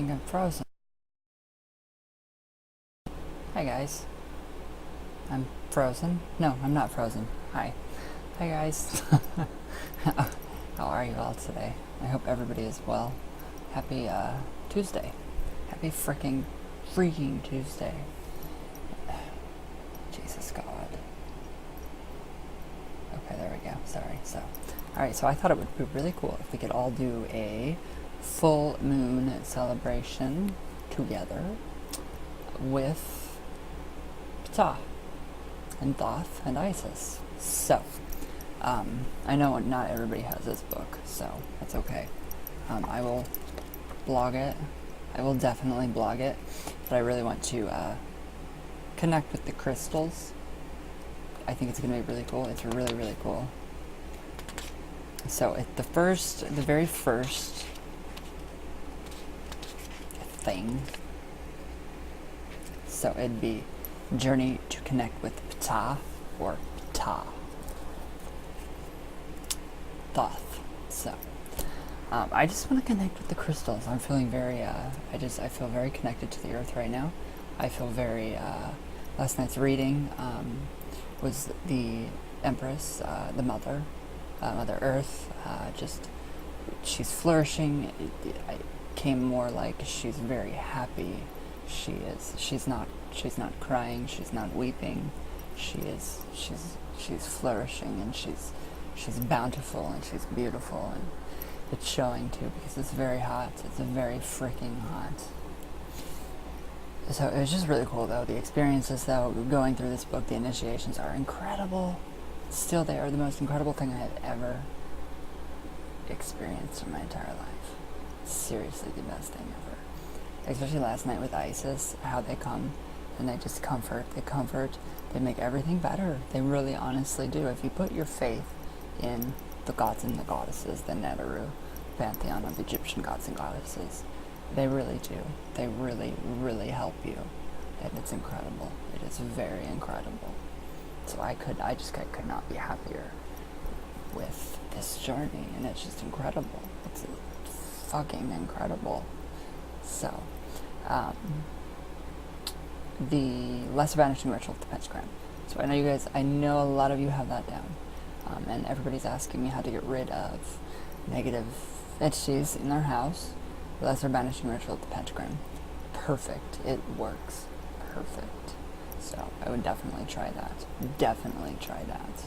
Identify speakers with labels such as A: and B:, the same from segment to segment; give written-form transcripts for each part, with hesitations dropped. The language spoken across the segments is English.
A: think I'm frozen. Hi guys. I'm frozen? No, I'm not frozen. Hi. Hi guys. How are you all today? I hope everybody is well. Happy Tuesday. Happy freaking Tuesday. Jesus God. Okay, there we go. Sorry. Alright, so I thought it would be really cool if we could all do a full moon celebration together with Ptah and Thoth and Isis. So, I know not everybody has this book, so that's okay. I will blog it. I will definitely blog it, but I really want to connect with the crystals. I think it's going to be really cool. It's really, really cool. So, the very first thing, so it'd be journey to connect with Ptah or Ptah. Thoth. So, I just want to connect with the crystals. I'm feeling very, I feel very connected to the earth right now. I feel very, last night's reading was the Empress, the Mother, Mother Earth, she's flourishing. It came more like she's very happy. She's not crying, she's not weeping. She's flourishing, and she's bountiful, and she's beautiful, and it's showing too because it's very hot. It's very freaking hot. So it was just really cool though. The experiences though, going through this book, the initiations are incredible. Still, they are the most incredible thing I have ever experienced in my entire life. Seriously, the best thing ever. Especially last night with Isis, how they come and they just comfort, they make everything better. They really honestly do. If you put your faith in the gods and the goddesses, the Neteru pantheon of Egyptian gods and goddesses, they really do. They really, really help you. And it's incredible. It is very incredible. So I could not be happier with this journey, and it's just incredible. It's fucking incredible. So, the Lesser Banishing Ritual of the Pentagram. So I know a lot of you have that down. And everybody's asking me how to get rid of negative entities in their house. The Lesser Banishing Ritual of the Pentagram. Perfect. It works. Perfect. So I would definitely try that. Definitely try that.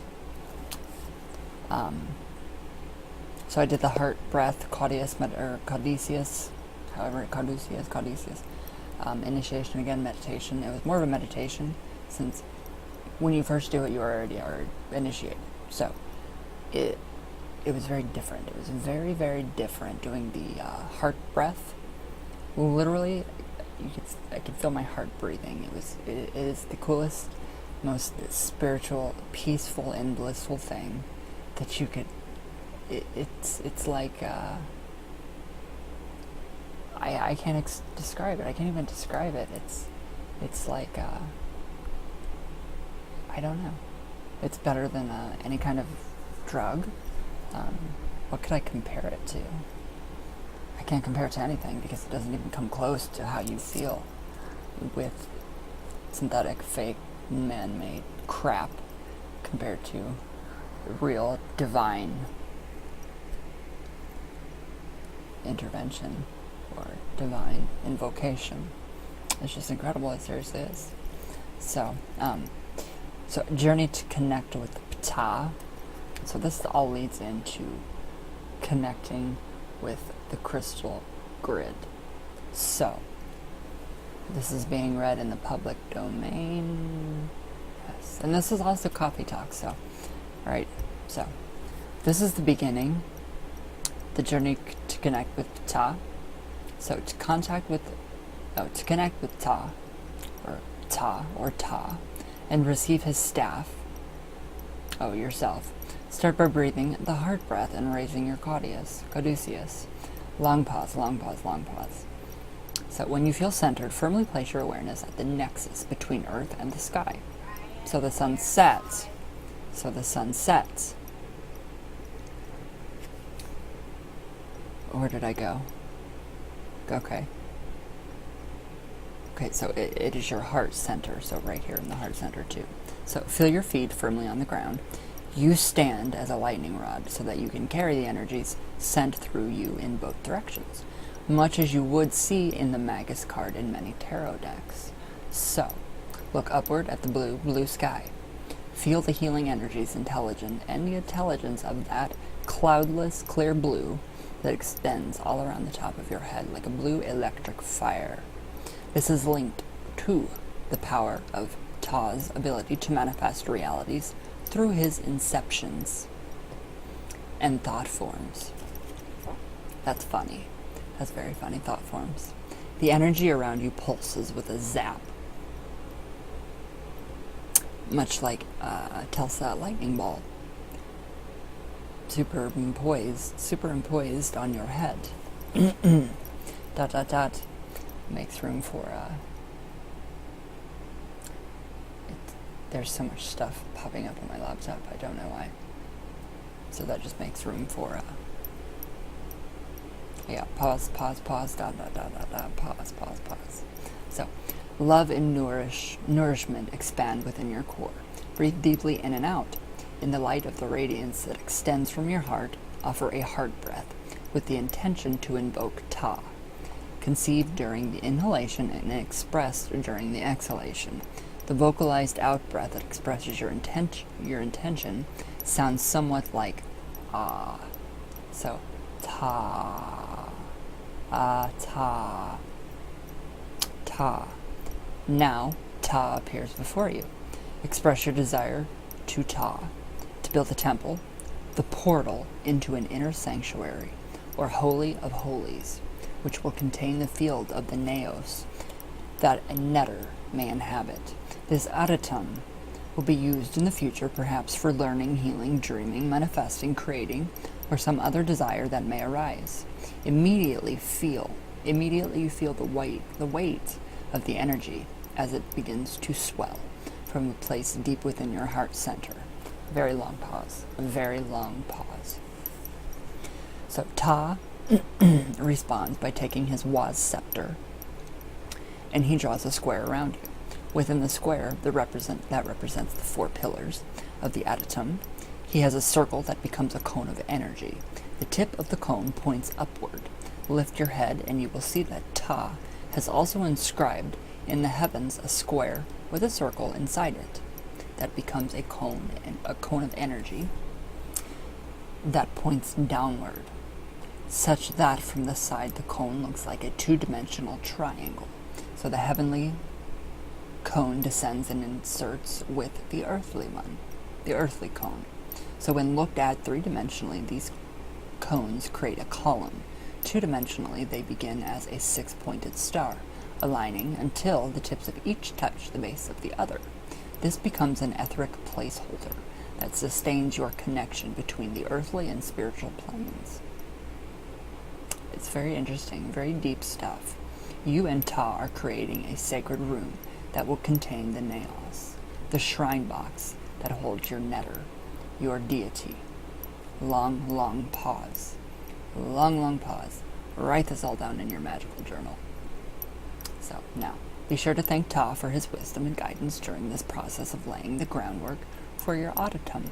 A: So I did the heart breath, Caduceus, initiation again, meditation. It was more of a meditation, since when you first do it, you already are initiated. So it was very different. It was very, very different doing the heart breath. Literally, I could feel my heart breathing. It is the coolest, most spiritual, peaceful, and blissful thing that you could. It's like I can't describe it. I can't even describe it. It's like I don't know. It's better than any kind of drug. What could I compare it to? I can't compare it to anything because it doesn't even come close to how you feel with synthetic, fake, man-made crap compared to real, divine intervention or divine invocation. It's just incredible. It seriously is. So, journey to connect with Ptah. So this all leads into connecting with the crystal grid. So, this is being read in the public domain. Yes. And this is also coffee talk, so, alright. So, this is the beginning. The journey to connect with Ptah. So, to connect with Ptah, or Ptah, and receive his staff, yourself. Start by breathing the heart breath and raising your caduceus. Long pause, long pause, long pause. So when you feel centered, firmly place your awareness at the nexus between earth and the sky. So the sun sets. Where did I go? Okay. Okay, so it is your heart center, so right here in the heart center too. So feel your feet firmly on the ground. You stand as a lightning rod so that you can carry the energies sent through you in both directions, much as you would see in the Magus card in many tarot decks. So, look upward at the blue sky. Feel the healing energies and the intelligence of that cloudless, clear blue that extends all around the top of your head like a blue electric fire. This is linked to the power of Ptah's ability to manifest realities through his inceptions and thought forms. That's funny. That's very funny, thought forms. The energy around you pulses with a zap, much like a Telsa lightning ball, superimposed on your head. Dot, dot, dot. Makes room for there's so much stuff popping up on my laptop, I don't know why. So that just makes room for pause, dot, dot, dot, dot, dot, pause. So, love and nourishment expand within your core. Breathe deeply in and out. In the light of the radiance that extends from your heart, offer a heart breath with the intention to invoke Ptah, conceived during the inhalation and expressed during the exhalation. The vocalized out-breath that expresses your intention sounds somewhat like ah. So, ta, ta, ta. Now, Ptah appears before you. Express your desire to Ptah, to build a temple, the portal into an inner sanctuary, or Holy of Holies, which will contain the field of the Naos that a netter may inhabit. This Adatum will be used in the future perhaps for learning, healing, dreaming, manifesting, creating, or some other desire that may arise. Immediately you feel the weight of the energy as it begins to swell from a place deep within your heart center. Very long pause. A very long pause. So Ptah responds by taking his Waz scepter, and he draws a square around you. Within the square that represents the 4 pillars of the Adatum, he has a circle that becomes a cone of energy. The tip of the cone points upward. Lift your head and you will see that Ptah has also inscribed in the heavens a square with a circle inside it that becomes a cone of energy that points downward, such that from the side the cone looks like a 2-dimensional triangle. So the heavenly cone descends and inserts with the earthly cone. So when looked at 3-dimensionally, these cones create a column. 2-dimensionally, they begin as a 6-pointed star, aligning until the tips of each touch the base of the other. This becomes an etheric placeholder that sustains your connection between the earthly and spiritual planes. It's very interesting, very deep stuff. You and Ptah are creating a sacred room that will contain the Naos, the shrine box that holds your netter, your deity. Long, long pause. Long, long pause. Write this all down in your magical journal. So, now, be sure to thank Ptah for his wisdom and guidance during this process of laying the groundwork for your Adatum. Is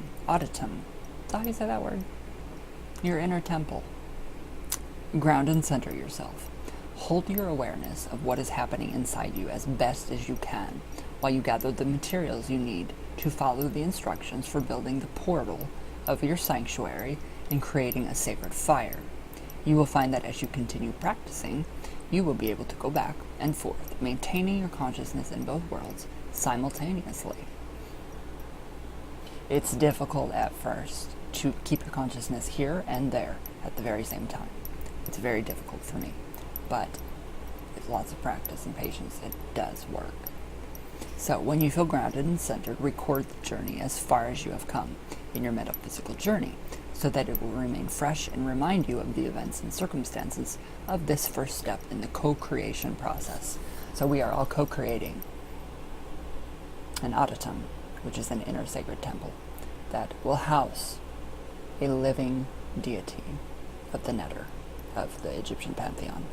A: that how you say that word? Your inner temple. Ground and center yourself. Hold your awareness of what is happening inside you as best as you can, while you gather the materials you need to follow the instructions for building the portal of your sanctuary and creating a sacred fire. You will find that as you continue practicing, you will be able to go back and forth, maintaining your consciousness in both worlds simultaneously. It's difficult at first to keep your consciousness here and there at the very same time. It's very difficult for me, but with lots of practice and patience, it does work. So when you feel grounded and centered, record the journey as far as you have come in your metaphysical journey, so that it will remain fresh and remind you of the events and circumstances of this first step in the co-creation process. So we are all co-creating an Adatum, which is an inner sacred temple that will house a living deity of the netter of the Egyptian pantheon.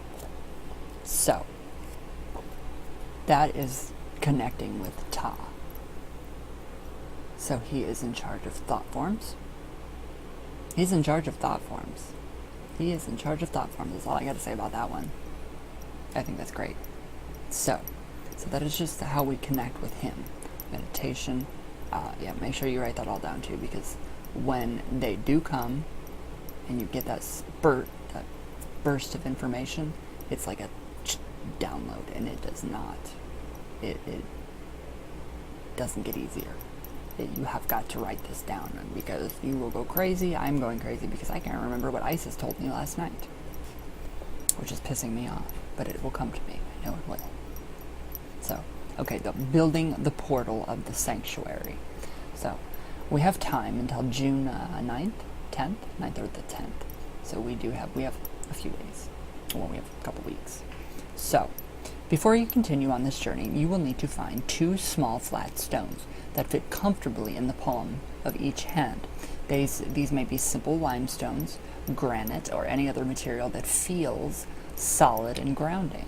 A: So, that is connecting with Ptah. So he is in charge of thought forms. He's in charge of thought forms. He is in charge of thought forms. That's all I got to say about that one. I think that's great. So that is just how we connect with him. Meditation. Make sure you write that all down too, because when they do come and you get that spurt, that burst of information, it's like a download, and it does not. It doesn't get easier. You have got to write this down, because you will go crazy. I'm going crazy because I can't remember what Isis told me last night, which is pissing me off, but it will come to me. I know it will. So, okay, building the portal of the sanctuary. So, we have time until June 9th, 10th, 9th or the 10th. So we have a few days. Well, we have a couple weeks. So, before you continue on this journey, you will need to find 2 small flat stones that fit comfortably in the palm of each hand. These may be simple limestones, granite, or any other material that feels solid and grounding.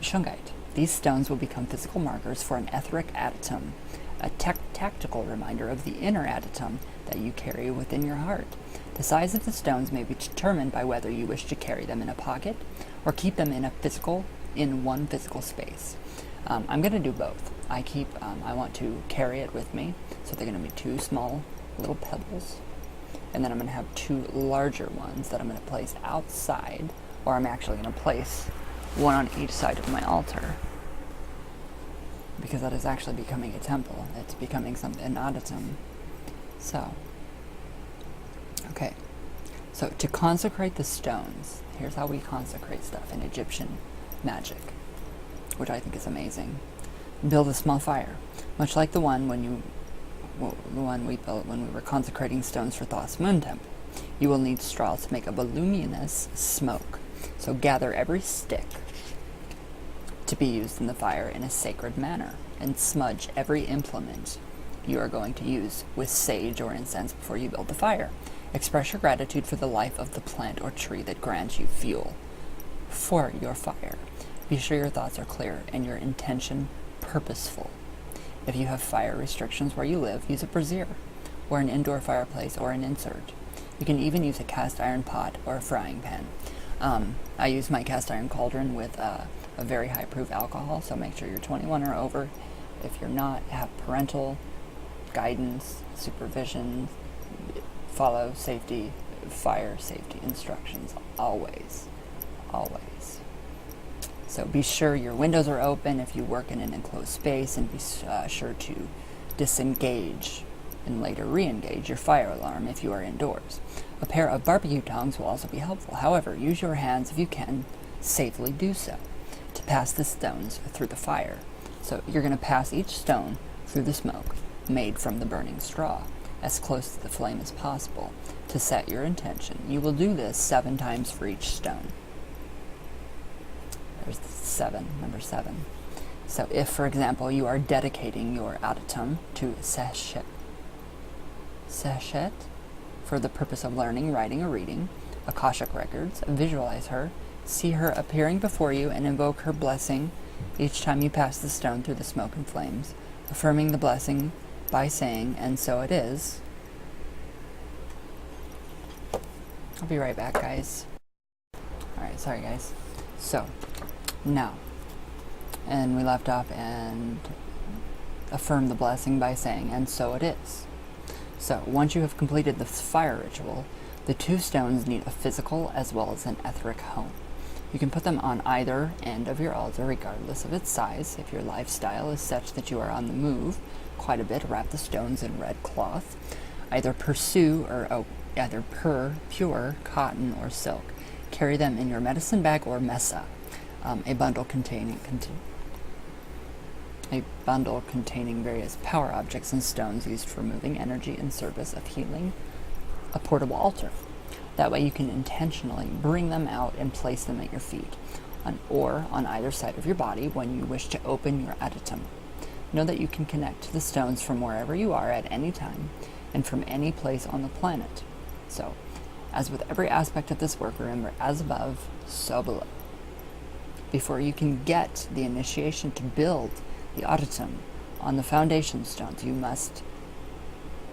A: Shungite. These stones will become physical markers for an etheric adytum, a tactical reminder of the inner adytum that you carry within your heart. The size of the stones may be determined by whether you wish to carry them in a pocket or keep them in one physical space. I'm going to do both. I want to carry it with me, so they're going to be 2 small little pebbles, and then I'm going to have 2 larger ones that I'm going to place outside, or I'm actually going to place one on each side of my altar, because that is actually becoming a temple. It's becoming an adytum. So, okay. So to consecrate the stones, here's how we consecrate stuff in Egyptian magic, which I think is amazing. Build a small fire, much like the one we built when we were consecrating stones for Thoth's moon temple. You will need straw to make a voluminous smoke. So gather every stick to be used in the fire in a sacred manner, and smudge every implement you are going to use with sage or incense before you build the fire. Express your gratitude for the life of the plant or tree that grants you fuel for your fire. Be sure your thoughts are clear and your intention purposeful. If you have fire restrictions where you live, use a brazier or an indoor fireplace or an insert. You can even use a cast iron pot or a frying pan. I use my cast iron cauldron with a very high proof alcohol, so make sure you're 21 or over. If you're not, have parental guidance, supervision, follow fire safety instructions always. So be sure your windows are open if you work in an enclosed space, and be sure to disengage and later re-engage your fire alarm if you are indoors. A pair of barbecue tongs will also be helpful. However, use your hands if you can safely do so to pass the stones through the fire. So you're going to pass each stone through the smoke made from the burning straw as close to the flame as possible to set your intention. You will do this 7 times for each stone. There's number 7. So if, for example, you are dedicating your adytum to Seshet for the purpose of learning, writing, or reading Akashic records, visualize her, see her appearing before you, and invoke her blessing each time you pass the stone through the smoke and flames, affirming the blessing by saying, "And so it is." I'll be right back, guys. Alright, sorry guys. So, now, and we left off and affirm the blessing by saying, "And so it is." So, once you have completed the fire ritual, the 2 stones need a physical as well as an etheric home. You can put them on either end of your altar regardless of its size. If your lifestyle is such that you are on the move quite a bit, wrap the stones in red cloth. Either pure cotton or silk. Carry them in your medicine bag or mesa, a bundle containing various power objects and stones used for moving energy in service of healing, a portable altar. That way you can intentionally bring them out and place them at your feet, or on either side of your body when you wish to open your adytum. Know that you can connect to the stones from wherever you are at any time and from any place on the planet. So, as with every aspect of this work, remember, as above, so below. before you can get the initiation to build the auditum on the foundation stones, you must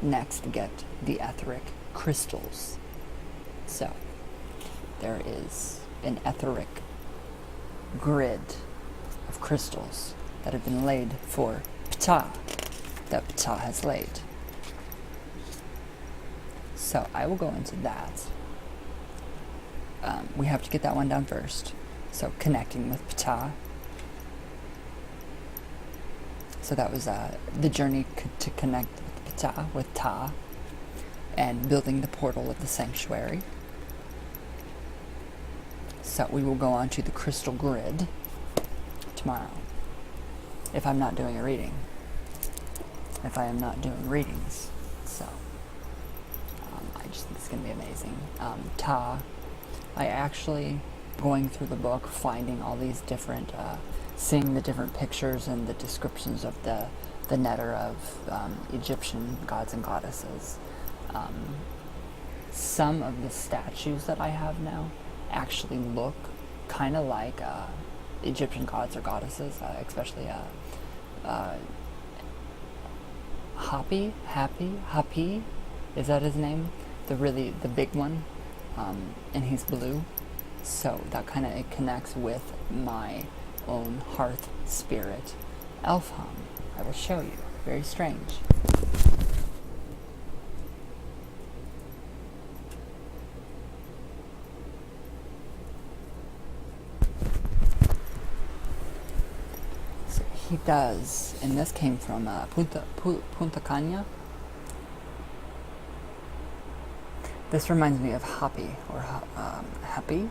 A: next get the etheric crystals. So there is an etheric grid of crystals that have been laid for Ptah, that Ptah has laid. So I will go into that. We have to get that one down first. So connecting with Ptah. So that was the journey to connect with Ptah, with Ptah, and building the portal of the sanctuary. So we will go on to the crystal grid tomorrow, if I'm not doing a reading. If I am not doing readings. So I just think it's going to be amazing. Ptah, I actually, going through the book, finding all these different, seeing the different pictures and the descriptions of the netter of Egyptian gods and goddesses. Some of the statues that I have now actually look kind of like Egyptian gods or goddesses, especially Hapi, is that his name? The big one, and he's blue. So that kind of, it connects with my own hearth spirit, Elfham. I will show you. Very strange. So he does, and this came from Punta Cana. This reminds me of Hopi, or Hopi?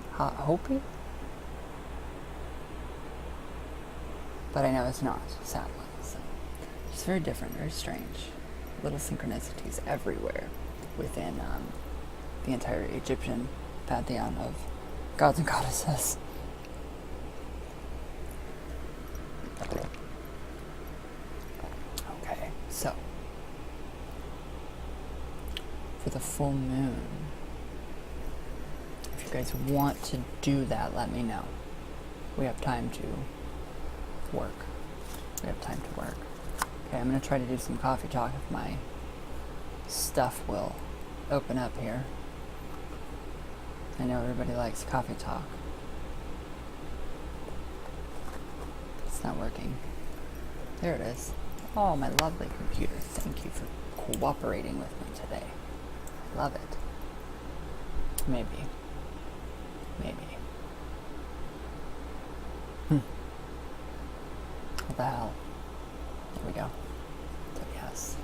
A: But I know it's not, sadly. So it's very different, very strange. Little synchronicities everywhere within the entire Egyptian pantheon of gods and goddesses. Okay, so for the full moon, if you guys want to do that, let me know. We have time to work. We have time to work. Okay, I'm going to try to do some coffee talk if my stuff will open up here. I know everybody likes coffee talk. It's not working. There it is. Oh, my lovely computer. Thank you for cooperating with me today. Love it. Maybe. What the hell? There we go. So yes.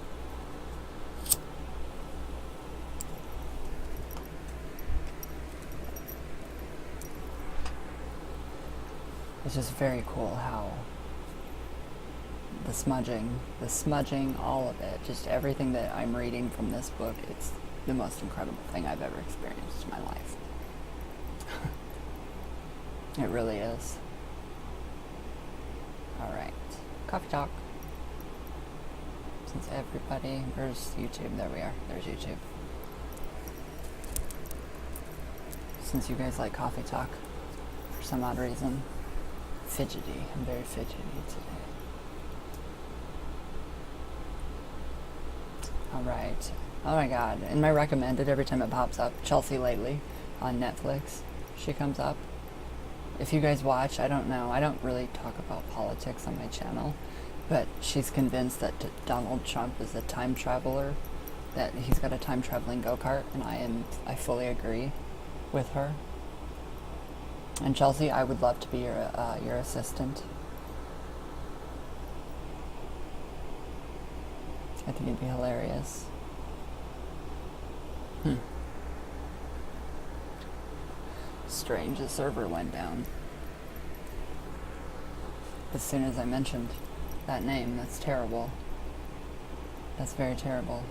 A: It's just very cool how the smudging, all of it, just everything that I'm reading from this book, it's the most incredible thing I've ever experienced in my life. It really is. Alright. Coffee talk. Since everybody... Where's YouTube? There we are. There's YouTube. Since you guys like coffee talk, for some odd reason, fidgety. I'm very fidgety today. Alright. Oh my god. In my recommended, every time it pops up, Chelsea Lately on Netflix, she comes up. If you guys watch, I don't know, I don't really talk about politics on my channel, but she's convinced that Donald Trump is a time traveler, that he's got a time traveling go-kart, and I fully agree with her. And Chelsea, I would love to be your assistant. I think it'd be hilarious. Strange, the server went down as soon as I mentioned that name. That's terrible. That's very terrible.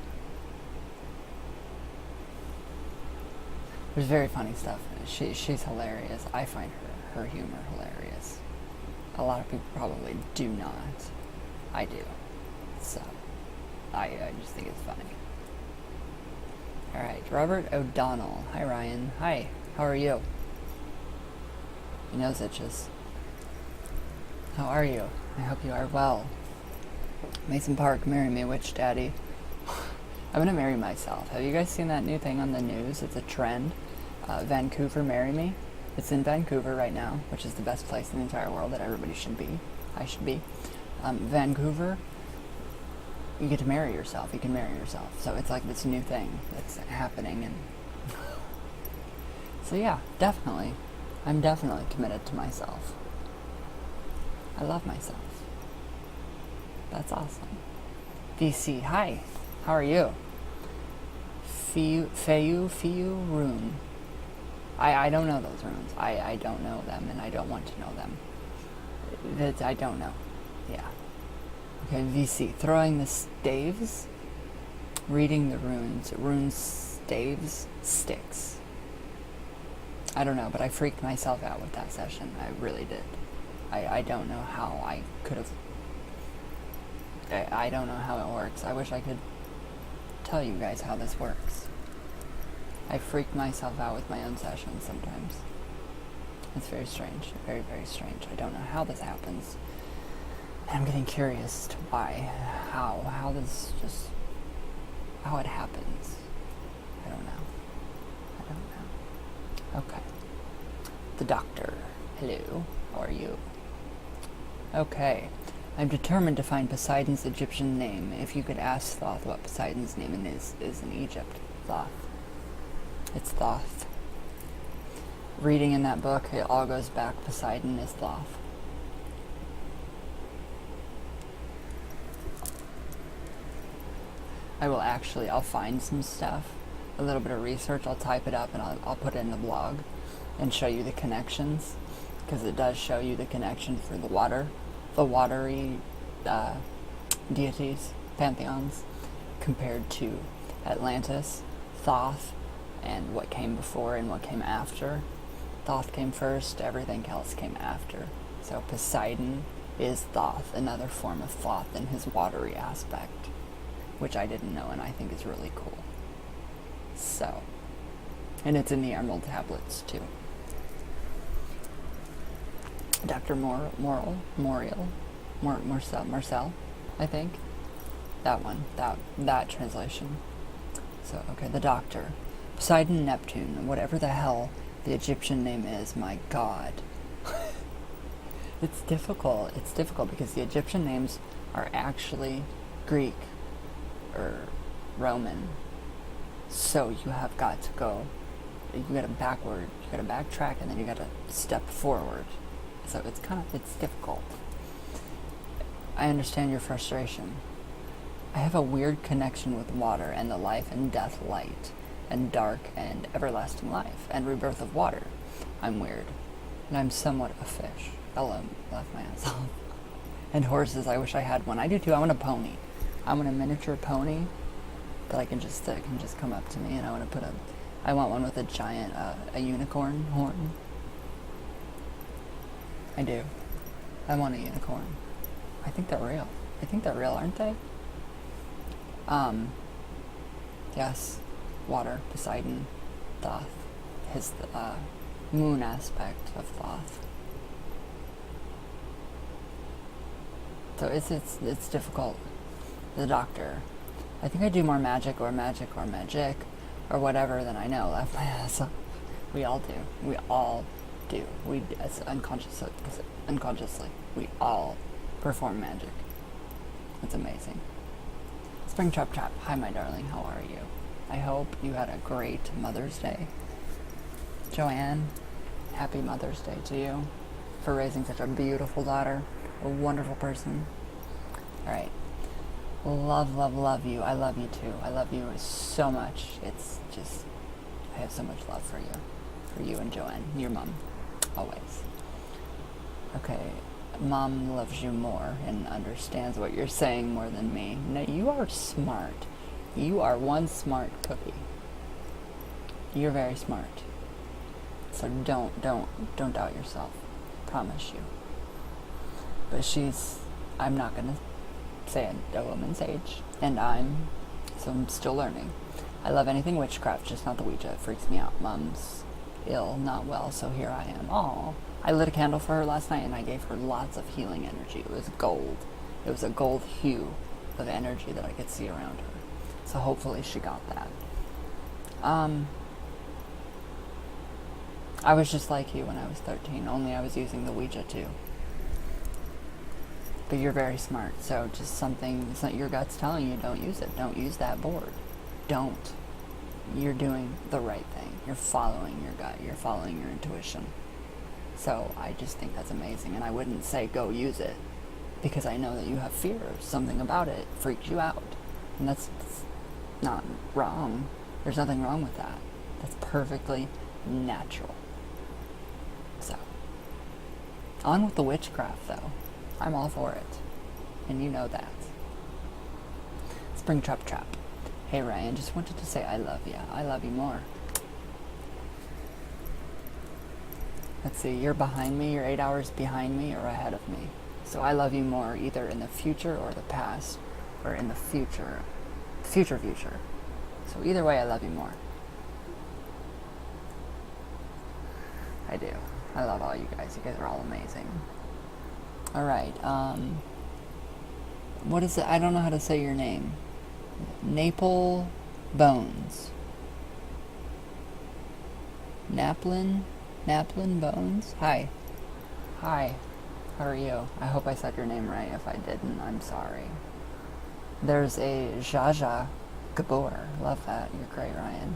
A: There's very funny stuff. She's hilarious. I find her humor hilarious. A lot of people probably do not. I do. So I just think it's funny. Alright, Robert O'Donnell. Hi Ryan. Hi, how are you? Your nose itches. How are you? I hope you are well. Mason Park, marry me, witch daddy. I'm gonna marry myself. Have you guys seen that new thing on the news? It's a trend. Vancouver, marry me. It's in Vancouver right now, which is the best place in the entire world that everybody should be. I should be. Vancouver, you get to marry yourself. You can marry yourself. So it's like this new thing that's happening. And so yeah, definitely. I'm definitely committed to myself. I love myself. That's awesome. VC, hi. How are you? Feyu rune. I don't know those runes. I don't know them, and I don't want to know them. I don't know. Yeah. Okay, VC. Throwing the staves. Reading the runes. Runes, staves, sticks. I don't know, but I freaked myself out with that session. I really did. I don't know how I could have... I don't know how it works. I wish I could tell you guys how this works. I freak myself out with my own sessions sometimes. It's very strange. Very, very strange. I don't know how this happens. And I'm getting curious to why. How this just... how it happens. I don't know. Okay. The doctor. Hello. How are you? Okay. I'm determined to find Poseidon's Egyptian name. If you could ask Thoth what Poseidon's name is in Egypt. Thoth. It's Thoth. Reading in that book, it all goes back. Poseidon is Thoth. I'll find some stuff, a little bit of research, I'll type it up and I'll put it in the blog and show you the connections, because it does show you the connection for the watery deities, pantheons, compared to Atlantis, Thoth, and what came before and what came after. Thoth came first, everything else came after. So Poseidon is Thoth, another form of Thoth in his watery aspect, which I didn't know and I think is really cool. So, and it's in the Emerald Tablets too. Dr. Marcel, I think. That one, that translation. So, okay, the Doctor. Poseidon, Neptune, whatever the hell the Egyptian name is, my God. It's difficult because the Egyptian names are actually Greek or Roman. So you have got to go, you got to backtrack, and then you got to step forward. So it's difficult. I understand your frustration. I have a weird connection with water and the life and death light, and dark and everlasting life, and rebirth of water. I'm weird, and I'm somewhat a fish. Ella left my ass off. And horses, I wish I had one. I do too. I want a pony. I want a miniature pony that can just come up to me, and I want one with a giant, a unicorn horn. I do. I want a unicorn. I think they're real. Aren't they? Yes. Water, Poseidon, Thoth. His, moon aspect of Thoth. So it's difficult. The Doctor. I think I do more magic or whatever than I know. Left my ass up. We all do. Unconsciously. We all perform magic. It's amazing. Spring Trap. Hi, my darling. How are you? I hope you had a great Mother's Day. Joanne, happy Mother's Day to you for raising such a beautiful daughter, a wonderful person. All right. Love you. I love you too. I love you so much. It's just, I have so much love for you and Joanne, your mom, always. Okay, Mom loves you more and understands what you're saying more than me. No, you are smart. You are one smart cookie. You're very smart. So don't doubt yourself. Promise you. But I'm not gonna say a woman's age, and I'm still learning. I love anything witchcraft, just not the Ouija. It freaks me out. Mom's ill, not well, so here I am. Aw, I lit a candle for her last night and I gave her lots of healing energy. It was gold. It was a gold hue of energy that I could see around her. So hopefully she got that. I was just like you when I was 13, only I was using the Ouija too. But you're very smart, so just something, it's not your gut's telling you, don't use it. Don't use that board. Don't. You're doing the right thing. You're following your gut. You're following your intuition. So I just think that's amazing. And I wouldn't say go use it, because I know that you have fear of something about it. It freaks you out. And that's not wrong. There's nothing wrong with that. That's perfectly natural. So, on with the witchcraft though. I'm all for it. And you know that. Spring Trap Trap. Hey Ryan, just wanted to say I love you. I love you more. Let's see, you're behind me, you're 8 hours behind me or ahead of me. So I love you more either in the future or the past, or in the future. Future. So either way, I love you more. I do. I love all you guys. You guys are all amazing. Alright, what is it? I don't know how to say your name. Naple Bones. Naplin Bones? Hi. How are you? I hope I said your name right. If I didn't, I'm sorry. There's a Jaja Gabor. Love that. You're great, Ryan.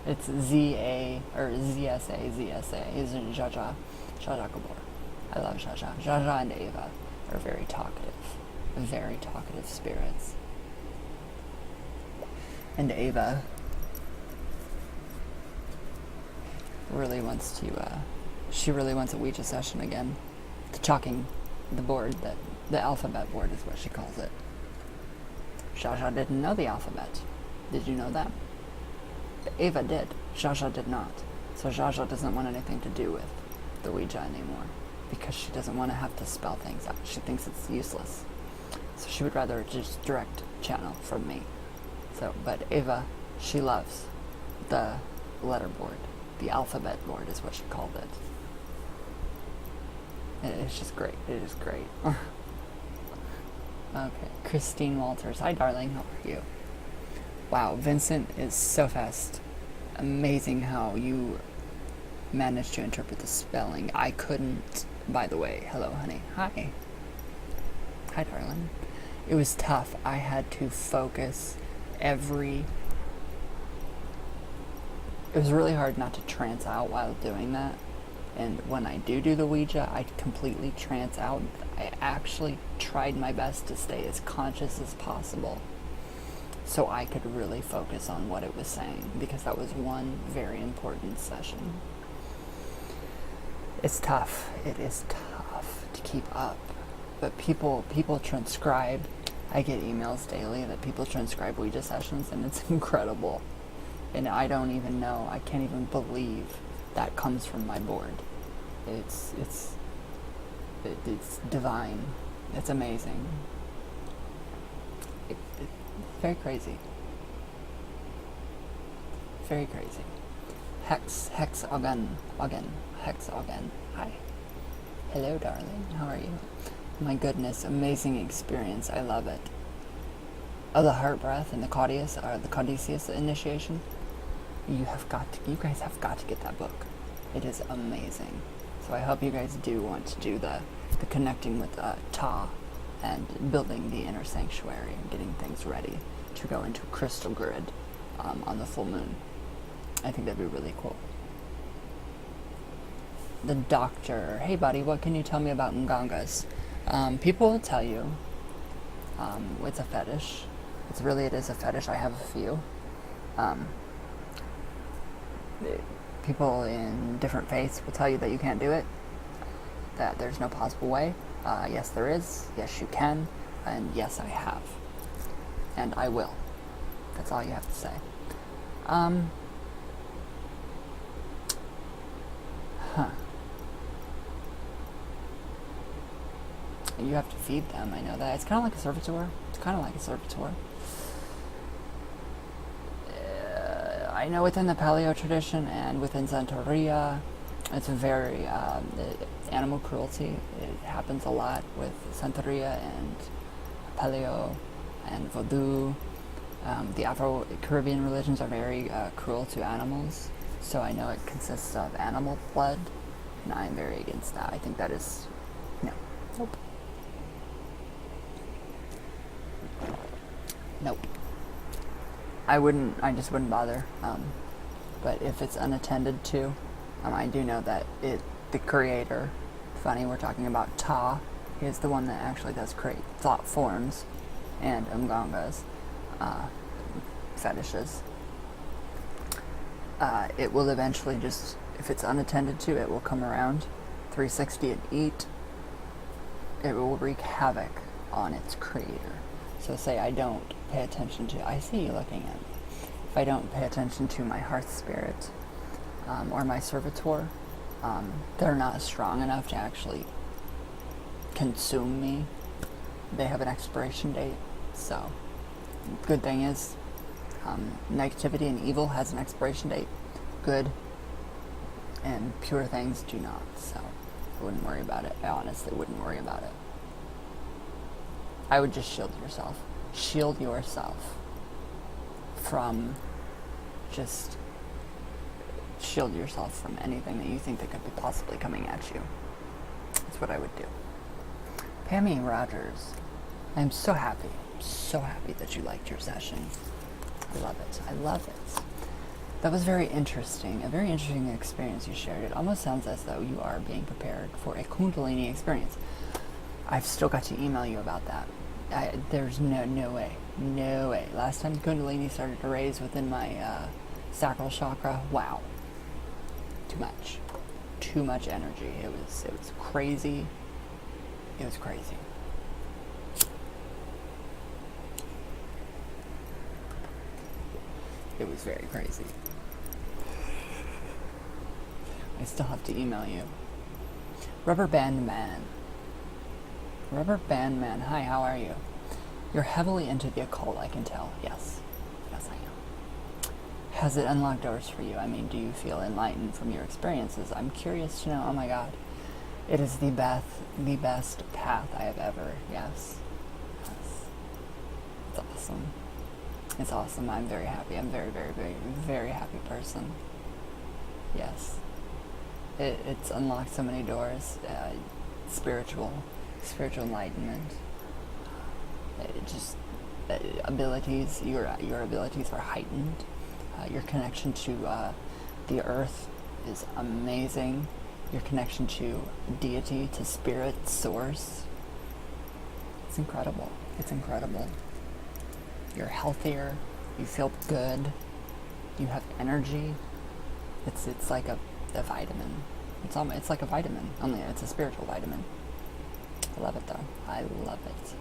A: It's Z-A, or ZSA, is Jaja Gabor. I love Jaja. Jaja and Ava are very talkative spirits. And Ava really wants to, she really wants a Ouija session again. The chalking the board, the alphabet board is what she calls it. Jaja didn't know the alphabet. Did you know that? Ava did. Jaja did not. So Jaja doesn't want anything to do with the Ouija anymore because she doesn't want to have to spell things out. She thinks it's useless. So she would rather just direct channel from me. So, but Ava, she loves the letter board. The alphabet board is what she called it. It's just great. It is great. Okay, Christine Walters. Hi, darling. How are you? Wow, Vincent is so fast. Amazing how you managed to interpret the spelling. I couldn't, by the way. Hello, honey. Hi. Hi, darling. It was tough. I had to focus it was really hard not to trance out while doing that. And when I do the Ouija, I completely trance out. I actually tried my best to stay as conscious as possible so I could really focus on what it was saying, because that was one very important session. It's tough. It is tough to keep up. But people transcribe. I get emails daily that people transcribe Ouija sessions, and it's incredible. And I don't even know. I can't even believe that comes from my board. It's divine. It's amazing. It's very crazy. Very crazy. Hexagon. Hi. Hello, darling. How are you? My goodness, amazing experience. I love it. Oh, the heart breath and the Caudicius initiation. You guys have got to get that book. It is amazing. So I hope you guys do want to do the connecting with Ptah and building the inner sanctuary and getting things ready to go into crystal grid on the full moon. I think that'd be really cool. The doctor. Hey buddy, what can you tell me about Ngangas? People will tell you it's a fetish. It is a fetish. I have a few. People in different faiths will tell you that you can't do it, that there's no possible way. Yes, there is. Yes, you can. And yes, I have. And I will. That's all you have to say. You have to feed them, I know that. It's kind of like a servitor. I know within the Paleo tradition and within Santeria, it's a very animal cruelty. It happens a lot with Santeria and Paleo and Voodoo. The Afro-Caribbean religions are very cruel to animals, so I know it consists of animal blood, and I'm very against that. I think that is, no. Nope. Nope. I just wouldn't bother. But if it's unattended to, I do know that the creator, funny, we're talking about Ptah, he is the one that actually does create thought forms and umgangas, fetishes. It will eventually just, if it's unattended to, it will come around 360 and eat. It will wreak havoc on its creator. So say I don't pay attention to, I see you looking at me. If I don't pay attention to my hearth spirit or my servitor, they're not strong enough to actually consume me. They have an expiration date. So, good thing is, negativity and evil has an expiration date. Good and pure things do not. So, I wouldn't worry about it. I honestly wouldn't worry about it. I would just shield yourself. Shield yourself from just shield yourself from anything that you think that could be possibly coming at you. That's what I would do. Pammy Rogers, I'm so happy that you liked your session. I love it. I love it. That was very interesting. A very interesting experience you shared. It almost sounds as though you are being prepared for a Kundalini experience. I've still got to email you about that. There's no way. No way. Last time Kundalini started to raise within my sacral chakra, wow. Too much. Too much energy. It was crazy. It was crazy. It was very crazy. I still have to email you. Rubber Band Man. Rubber Band Man, hi, how are you? You're heavily into the occult, I can tell. Yes. Yes, I am. Has it unlocked doors for you? I mean, do you feel enlightened from your experiences? I'm curious to know. Oh my God. It is the best path I have ever, yes. Yes. It's awesome. It's awesome. I'm very happy. I'm very, very, very, very happy person. Yes. It's unlocked so many doors. Spiritual enlightenment. Abilities. Your abilities are heightened. Your connection to the earth is amazing. Your connection to deity, to spirit, source. It's incredible. It's incredible. You're healthier. You feel good. You have energy. It's like a vitamin. It's like a vitamin, only it's a spiritual vitamin. I love it though. I love it.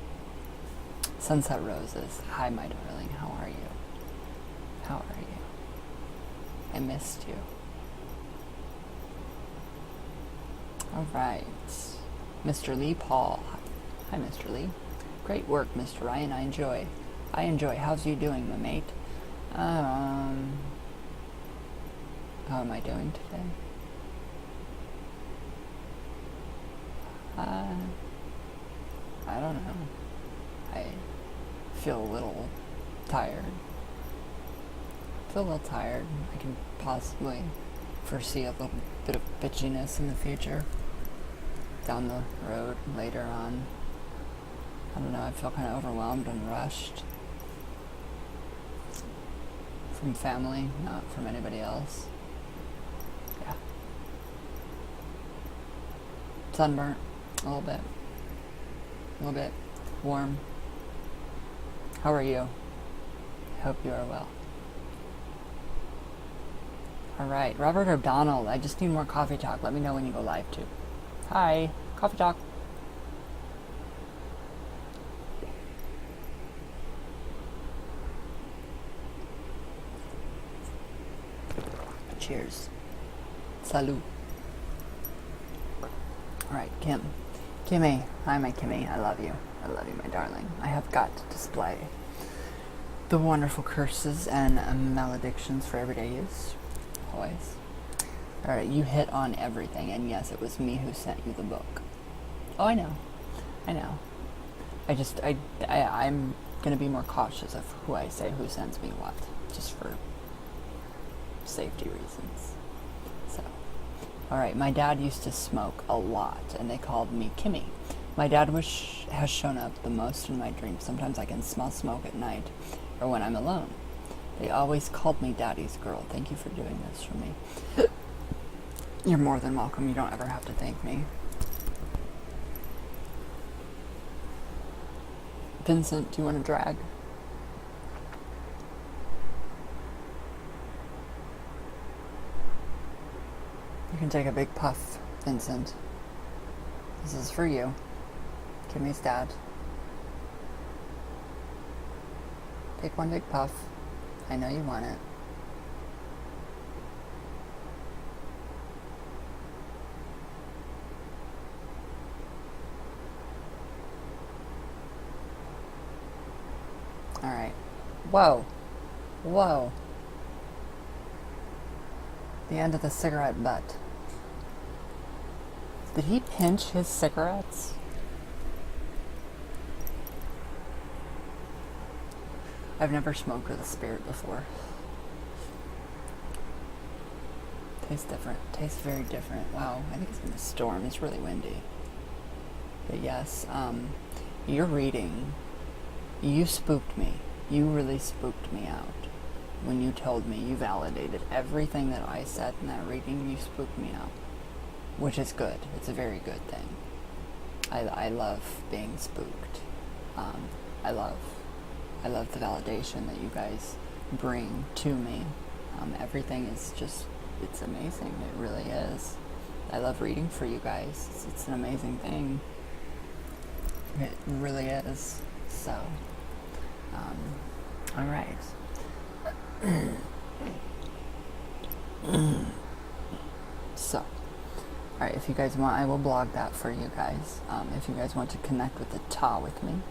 A: Sunset Roses. Hi, my darling. How are you? How are you? I missed you. All right. Mr. Lee Paul. Hi, Mr. Lee. Great work, Mr. Ryan. I enjoy. How's you doing, my mate? How am I doing today? I don't know. I feel a little tired. I can possibly foresee a little bit of bitchiness in the future. Down the road later on. I don't know, I feel kind of overwhelmed and rushed. From family, not from anybody else. Yeah. Sunburnt, a little bit. Warm. How are you? I hope you are well. Alright, Robert O'Donnell, I just need more coffee talk. Let me know when you go live too. Hi, coffee talk. Cheers. Salud. Alright, Kimmy. Hi, my Kimmy. I love you, my darling. I have got to display the wonderful curses and maledictions for everyday use. Always. Alright, you hit on everything, and yes, it was me who sent you the book. Oh, I know. I'm gonna be more cautious of who I say who sends me what, just for safety reasons. So, alright, my dad used to smoke a lot, and they called me Kimmy. My dad has shown up the most in my dreams. Sometimes I can smell smoke at night, or when I'm alone. They always called me Daddy's girl. Thank you for doing this for me. You're more than welcome. You don't ever have to thank me. Vincent, do you want to drag? You can take a big puff, Vincent. This is for you. Kimmy's dad. Take one big puff. I know you want it. Alright. Whoa. Whoa. The end of the cigarette butt. Did he pinch his cigarettes? I've never smoked with a spirit before. Tastes different. Tastes very different. Wow, I think it's been a storm. It's really windy. But yes, your reading, you spooked me. You really spooked me out. When you told me, you validated everything that I said in that reading. You spooked me out, which is good. It's a very good thing. I love being spooked. I love the validation that you guys bring to me. Everything is just, it's amazing. It really is. I love reading for you guys. It's an amazing thing. It really is. So, all right. So, alright, if you guys want, I will blog that for you guys. If you guys want to connect with the Ptah with me,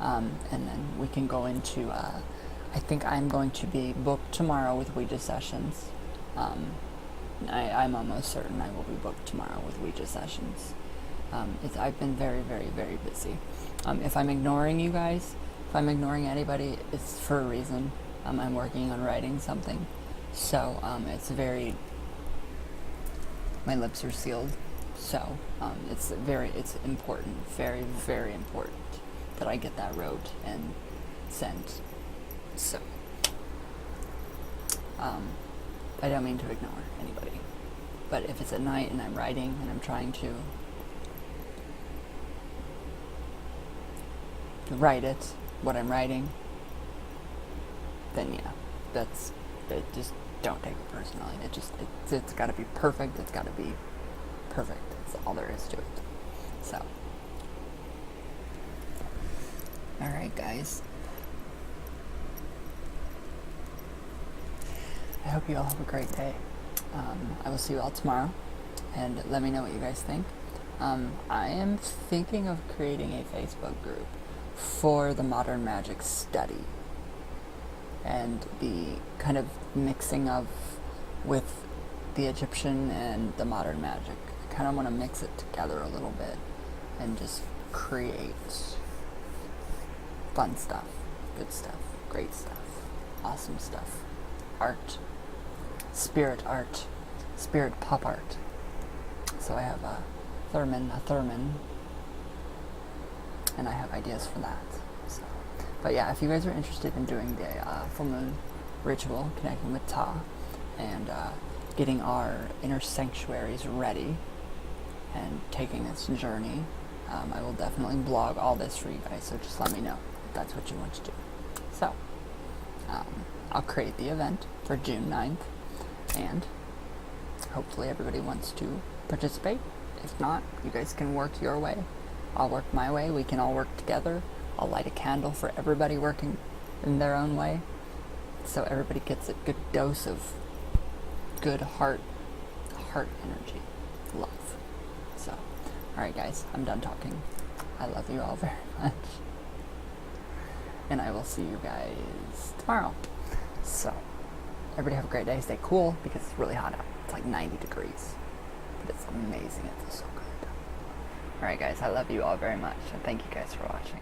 A: and then we can go into, I think I'm going to be booked tomorrow with Ouija sessions. I'm almost certain I will be booked tomorrow with Ouija sessions. I've been very, very, very busy. If I'm ignoring you guys, if I'm ignoring anybody, it's for a reason. I'm working on writing something, so it's very, my lips are sealed, so it's important, very, very important that I get that wrote and sent. So I don't mean to ignore anybody, but if it's at night and I'm writing and I'm trying to write it, what I'm writing, then yeah, just don't take it personally. It's got to be perfect. It's got to be perfect. That's all there is to it. So, all right, guys. I hope you all have a great day. I will see you all tomorrow, and let me know what you guys think. I am thinking of creating a Facebook group for the modern magic study, and the kind of mixing of with the Egyptian and the modern magic. I kind of want to mix it together a little bit and just create fun stuff, good stuff, great stuff, awesome stuff, art, spirit pop art. So I have a theremin, and I have ideas for that. So, but yeah, if you guys are interested in doing the full moon ritual, connecting with Ptah, and getting our inner sanctuaries ready, and taking this journey, I will definitely blog all this for you guys, so just let me know if that's what you want to do. So, I'll create the event for June 9th, and hopefully everybody wants to participate. If not, you guys can work your way. I'll work my way. We can all work together. I'll light a candle for everybody working in their own way, so everybody gets a good dose of good heart energy, love. So, alright guys, I'm done talking. I love you all very much, and I will see you guys tomorrow. So, everybody have a great day. Stay cool because it's really hot out. It's like 90 degrees. But it's amazing. It feels so good. Alright guys, I love you all very much. And thank you guys for watching.